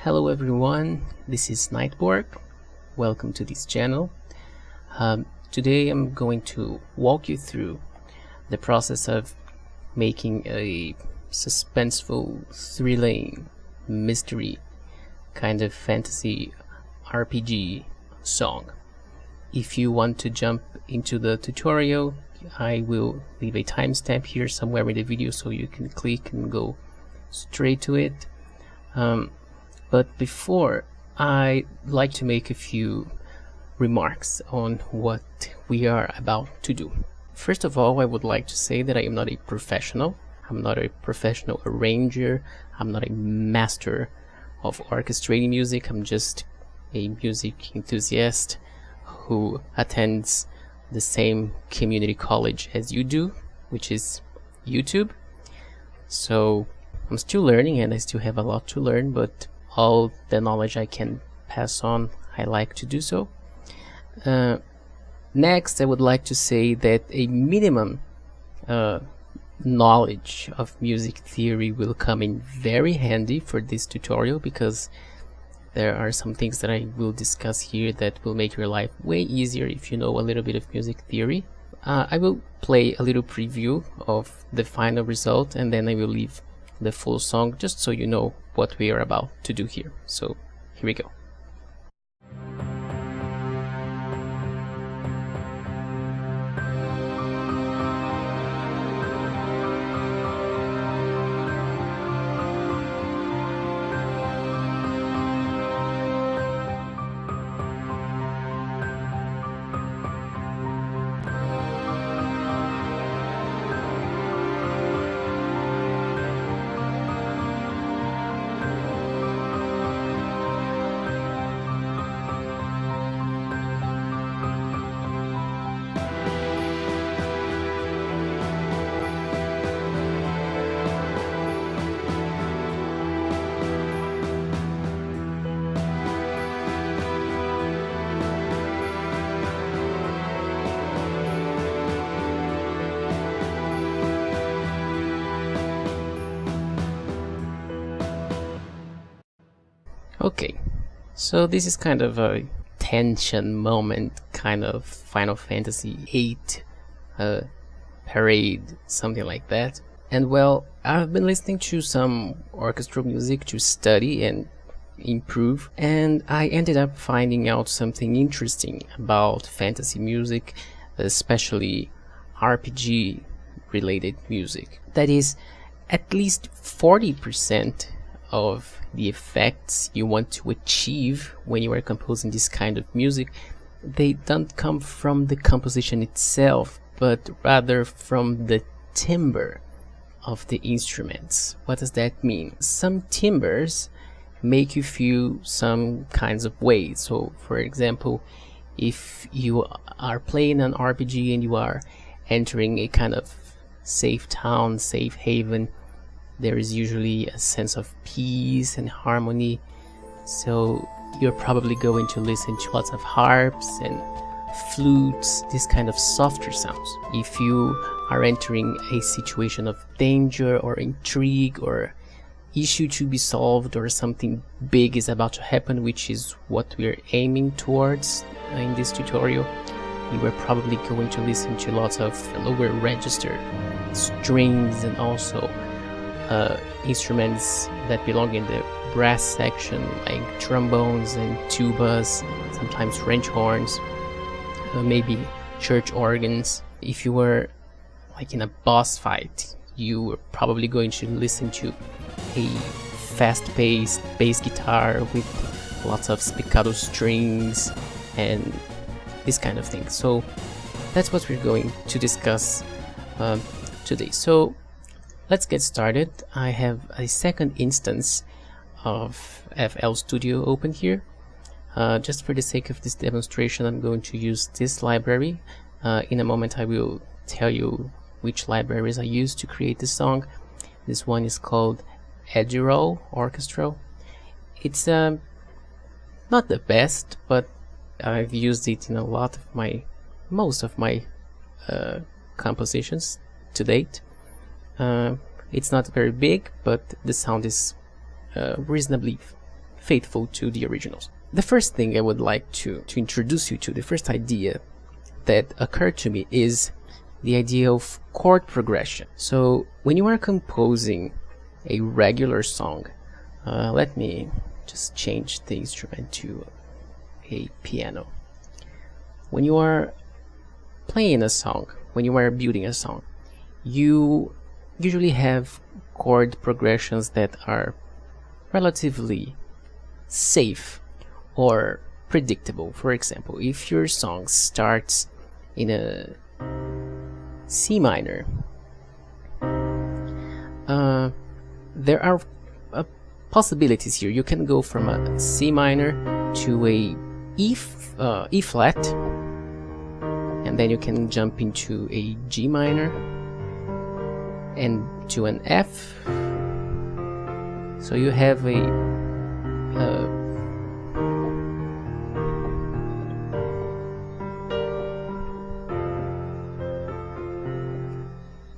Hello everyone, this is Nightborg. Welcome to this channel. Today I'm going to walk you through the process of making a suspenseful, thrilling, mystery kind of fantasy RPG song. If you want to jump into the tutorial, I will leave a timestamp here somewhere in the video so you can click and go straight to it. But before, I'd like to make a few remarks on what we are about to do. First of all, I would like to say that I am not a professional. I'm not a professional arranger. I'm not a master of orchestrating music. I'm just a music enthusiast who attends the same community college as you do, which is YouTube. So I'm still learning and I still have a lot to learn, but all the knowledge I can pass on, I like to do so. Next, I would like to say that a minimum knowledge of music theory will come in very handy for this tutorial, because there are some things that I will discuss here that will make your life way easier if you know a little bit of music theory. I will play a little preview of the final result, and then I will leave the full song just so you know what we are about to do here. So here we go. Okay, so this is kind of a tension moment, kind of Final Fantasy VIII parade, something like that. And well, I've been listening to some orchestral music to study and improve, and I ended up finding out something interesting about fantasy music, especially RPG related music. That is, at least 40% of the effects you want to achieve when you are composing this kind of music, they don't come from the composition itself, but rather from the timbre of the instruments. What does that mean? Some timbres make you feel some kinds of ways. So for example, if you are playing an RPG and you are entering a kind of safe town, safe haven, there is usually a sense of peace and harmony, so you're probably going to listen to lots of harps and flutes, this kind of softer sounds. If you are entering a situation of danger or intrigue or issue to be solved, or something big is about to happen, which is what we're aiming towards in this tutorial, you are probably going to listen to lots of lower register strings and also instruments that belong in the brass section, like trombones and tubas, sometimes French horns, maybe church organs. If you were like in a boss fight, you were probably going to listen to a fast-paced bass guitar with lots of spiccato strings and this kind of thing. So that's what we're going to discuss today. So let's get started. I have a second instance of FL Studio open here. Just for the sake of this demonstration, I'm going to use this library. In a moment I will tell you which libraries I used to create this song. This one is called Edurol Orchestral. It's not the best, but I've used it in most of my compositions to date. It's not very big, but the sound is reasonably faithful to the originals. The first thing I would like to introduce you to, the first idea that occurred to me, is the idea of chord progression. So when you are composing a regular song, let me just change the instrument to a piano. When you are playing a song, when you are building a song, you usually have chord progressions that are relatively safe or predictable. For example, if your song starts in a C minor, there are possibilities here. You can go from a C minor to a E flat, and then you can jump into a G minor and to an F. So you have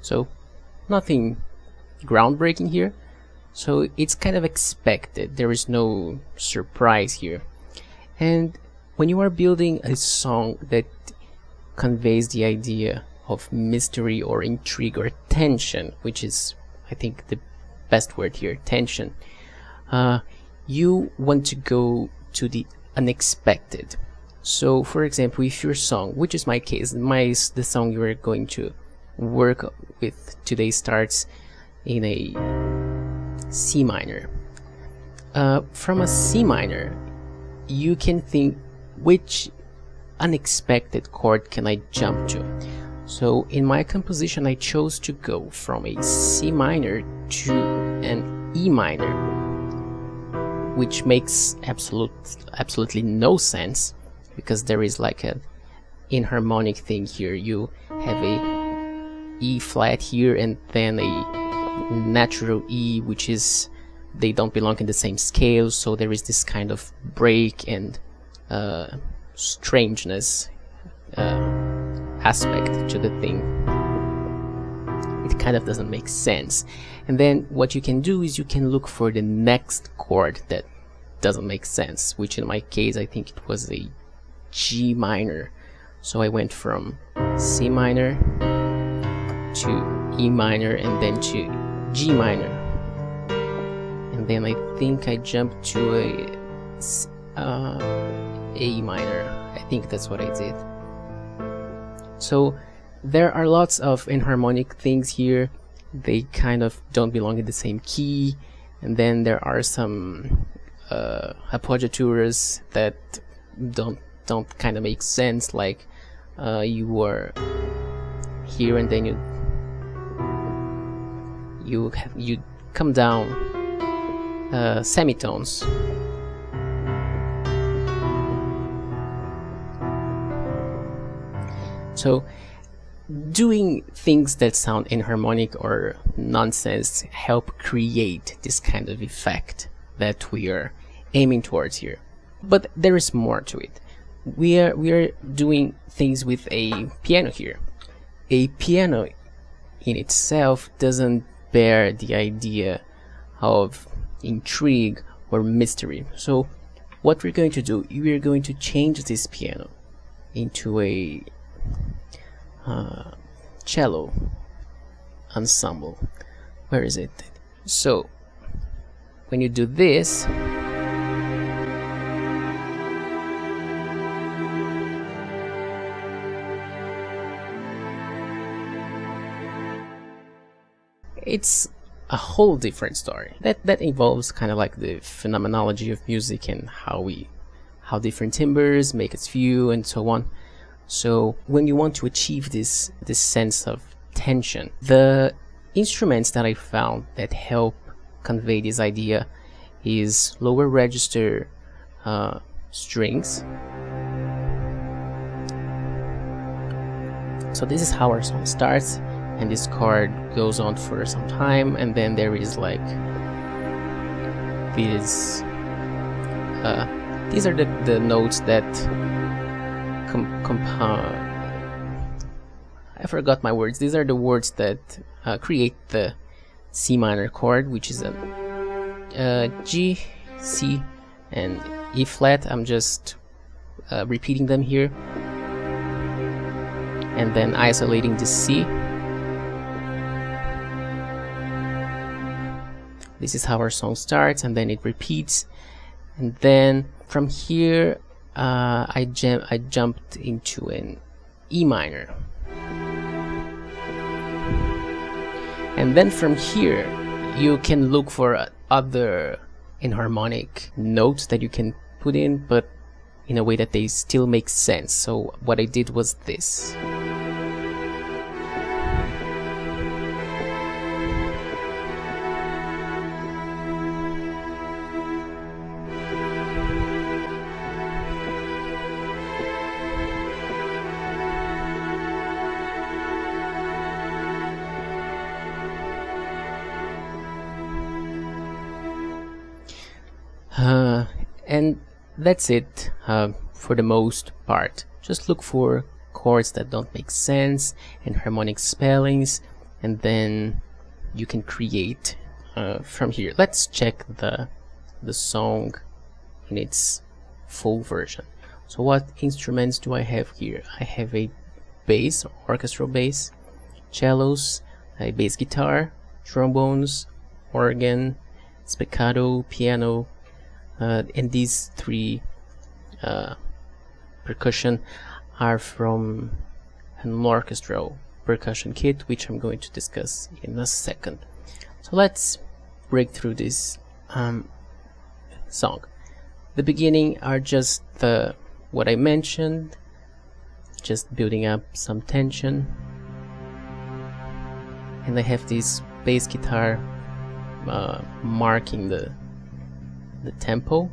so nothing groundbreaking here, so it's kind of expected. There is no surprise here. And when you are building a song that conveys the idea of mystery or intrigue or tension, which is, I think, the best word here, tension, you want to go to the unexpected. So for example, if your song, which is my case, the song you are going to work with today starts in a C minor, from a C minor you can think, which unexpected chord can I jump to? So in my composition I chose to go from a C minor to an E minor, which makes absolutely no sense, because there is like a inharmonic thing here. You have a E flat here and then a natural E, which is, they don't belong in the same scale, so there is this kind of break and strangeness aspect to the thing. It kind of doesn't make sense. And then what you can do is you can look for the next chord that doesn't make sense, which in my case I think it was a G minor. So I went from C minor to E minor and then to G minor, and then I think I jumped to A minor. I think that's what I did. So there are lots of inharmonic things here. They kind of don't belong in the same key, and then there are some appoggiaturas that don't kind of make sense, like you were here and then you come down semitones. So doing things that sound inharmonic or nonsense help create this kind of effect that we are aiming towards here. But there is more to it. We are doing things with a piano here. A piano in itself doesn't bear the idea of intrigue or mystery. So what we're going to do, we're going to change this piano into a cello ensemble. Where is it? So when you do this, it's a whole different story. That involves kind of like the phenomenology of music and how different timbres make its view and so on. So when you want to achieve this sense of tension, the instruments that I found that help convey this idea is lower register strings. So this is how our song starts, and this chord goes on for some time, and then there is like these are the notes that I forgot my words. These are the words that create the C minor chord, which is a G, C, and E flat. I'm just repeating them here, and then isolating the C. This is how our song starts, and then it repeats, and then from here I jumped into an E minor, and then from here you can look for other enharmonic notes that you can put in, but in a way that they still make sense. So what I did was this. And that's it for the most part. Just look for chords that don't make sense and harmonic spellings, and then you can create from here. Let's check the song in its full version. So what instruments do I have here? I have a bass, orchestral bass, cellos, a bass guitar, trombones, organ, spiccato, piano, and these three percussion are from an orchestral percussion kit, which I'm going to discuss in a second. So let's break through this song. The beginning are just what I mentioned, just building up some tension, and I have this bass guitar marking the tempo.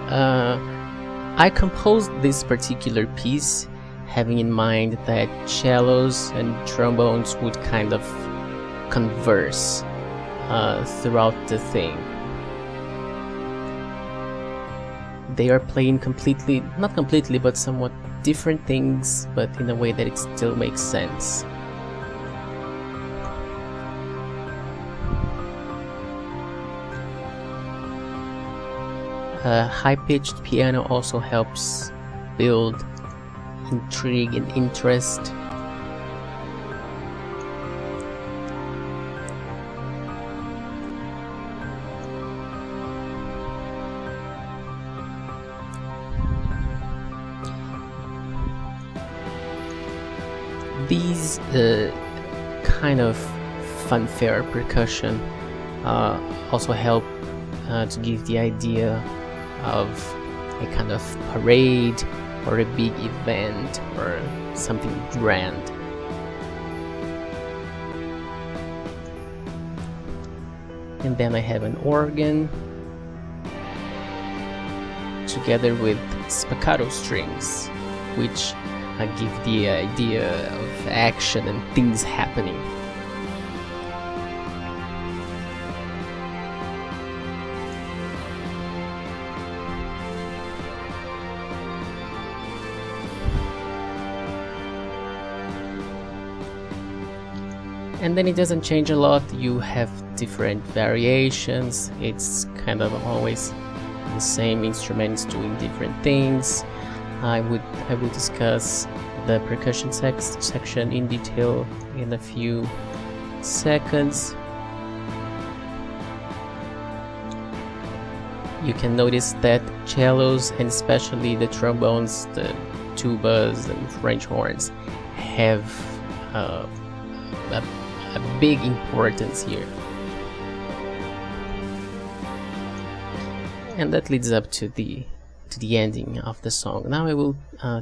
I composed this particular piece having in mind that cellos and trombones would kind of converse throughout the thing. They are playing not completely, but somewhat different things, but in a way that it still makes sense. High-pitched piano also helps build intrigue and interest. These kind of fanfare percussion also help to give the idea of a kind of parade or a big event or something grand. And then I have an organ together with spiccato strings, which give the idea of action and things happening. And then it doesn't change a lot. You have different variations. It's kind of always the same instruments doing different things. I will discuss the percussion section in detail in a few seconds. You can notice that cellos, and especially the trombones, the tubas and French horns, have a big importance here. And that leads up to the ending of the song. Now I will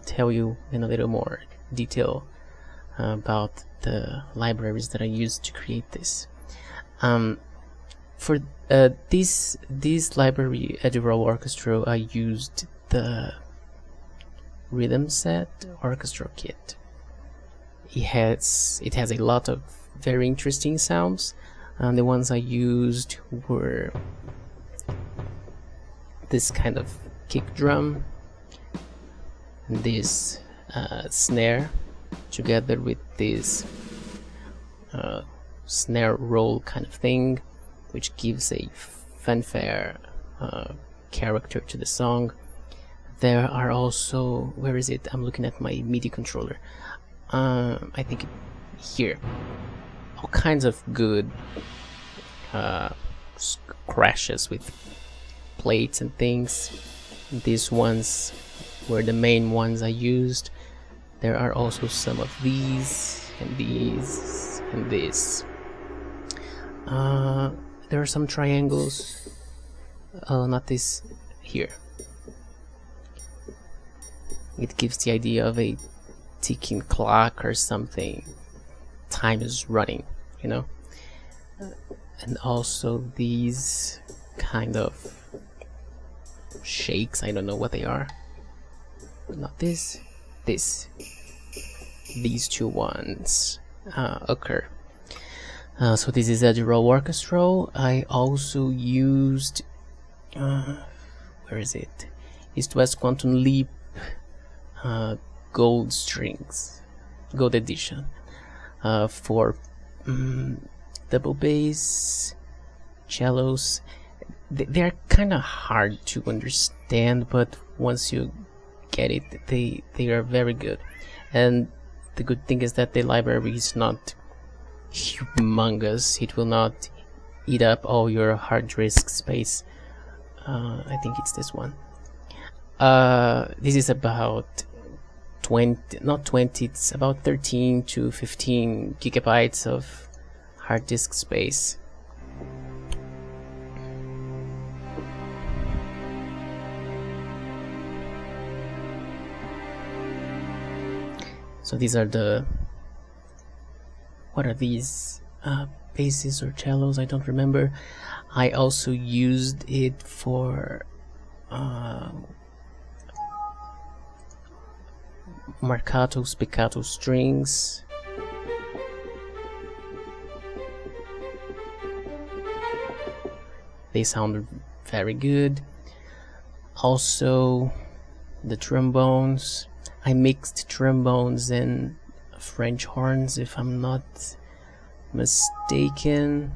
tell you in a little more detail about the libraries that I used to create this. For this library, Edinburgh Orchestra, I used the Rhythm Set Orchestral Kit. It has a lot of very interesting sounds. The ones I used were this kind of kick drum, and this snare, together with this snare roll kind of thing, which gives a fanfare character to the song. There are also, where is it? I'm looking at my MIDI controller. I think here. All kinds of good crashes with plates and things. These ones were the main ones I used. There are also some of these and these and this. There are some triangles. Oh, not this here. It gives the idea of a ticking clock or something. Time is running, you know. And also these kind of shakes. I don't know what they are. Not this. This. These two ones occur. So this is a raw orchestral. I also used where is it? East West Quantum Leap gold strings, gold edition, for double bass, cellos. They're kind of hard to understand, but once you get it, they are very good. And the good thing is that the library is not humongous. It will not eat up all your hard disk space. I think it's this one. This is about 20, not 20, it's about 13 to 15 gigabytes of hard disk space. So these are the, what are these, basses or cellos? I don't remember. I also used it for marcato, spiccato strings. They sound very good. Also the trombones. I mixed trombones and French horns, if I'm not mistaken.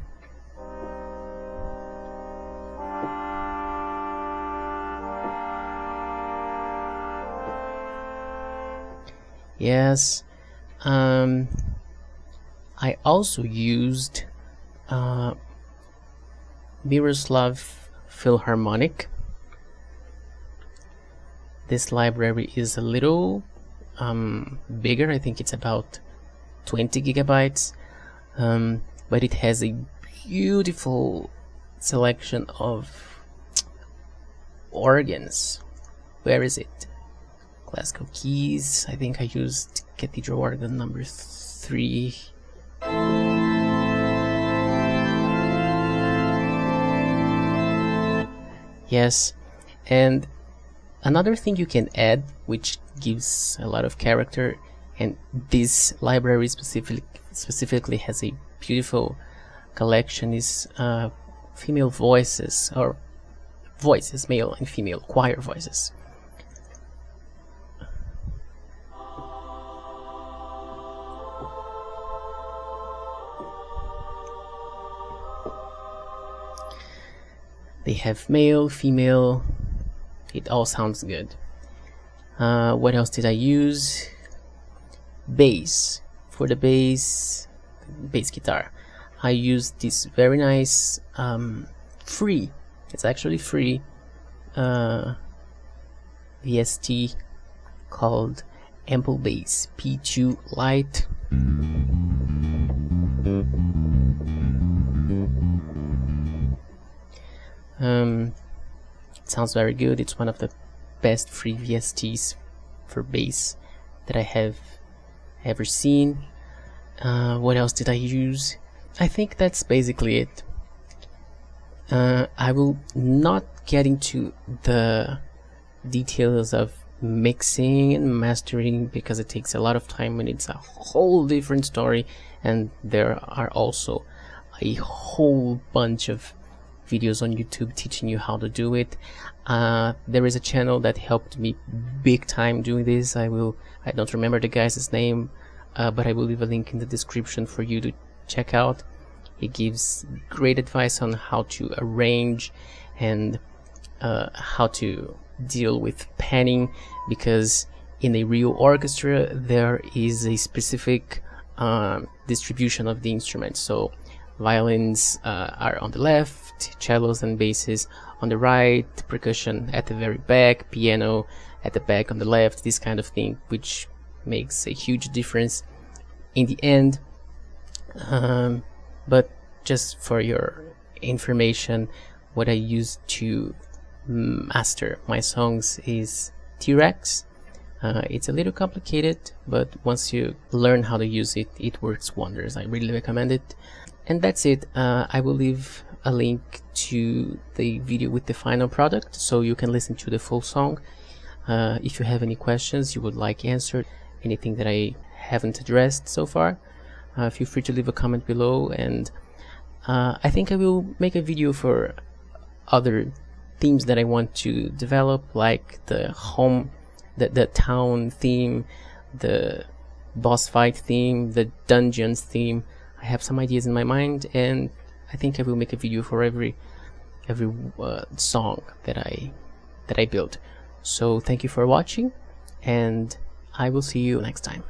Yes. I also used Miroslav Philharmonic. This library is a little bigger. I think it's about 20 gigabytes, but it has a beautiful selection of organs. Where is it? Classical keys. I think I used cathedral organ number 3. Yes, and another thing you can add, which gives a lot of character, and this library specifically has a beautiful collection, is female voices, or voices, male and female choir voices. They have male, female. It all sounds good. What else did I use? Bass. For the bass guitar, I used this very nice free. It's actually free VST called Ample Bass P2 Lite. It sounds very good. It's one of the best free VSTs for bass that I have ever seen. What else did I use? I think that's basically it. I will not get into the details of mixing and mastering because it takes a lot of time and it's a whole different story, and there are also a whole bunch of videos on YouTube teaching you how to do it. There is a channel that helped me big time doing this. I don't remember the guy's name, but I will leave a link in the description for you to check out. He gives great advice on how to arrange and how to deal with panning, because in a real orchestra there is a specific distribution of the instruments. So violins are on the left, cellos and basses on the right, percussion at the very back, piano at the back on the left, this kind of thing, which makes a huge difference in the end. But just for your information, what I use to master my songs is T-Rex. It's a little complicated, but once you learn how to use it, it works wonders. I really recommend it. And that's it. I will leave a link to the video with the final product, so you can listen to the full song. If you have any questions you would like answered, anything that I haven't addressed so far, feel free to leave a comment below. And I think I will make a video for other themes that I want to develop, like the town theme, the boss fight theme, the dungeons theme. I have some ideas in my mind, and I think I will make a video for every song that I build. So thank you for watching, and I will see you next time.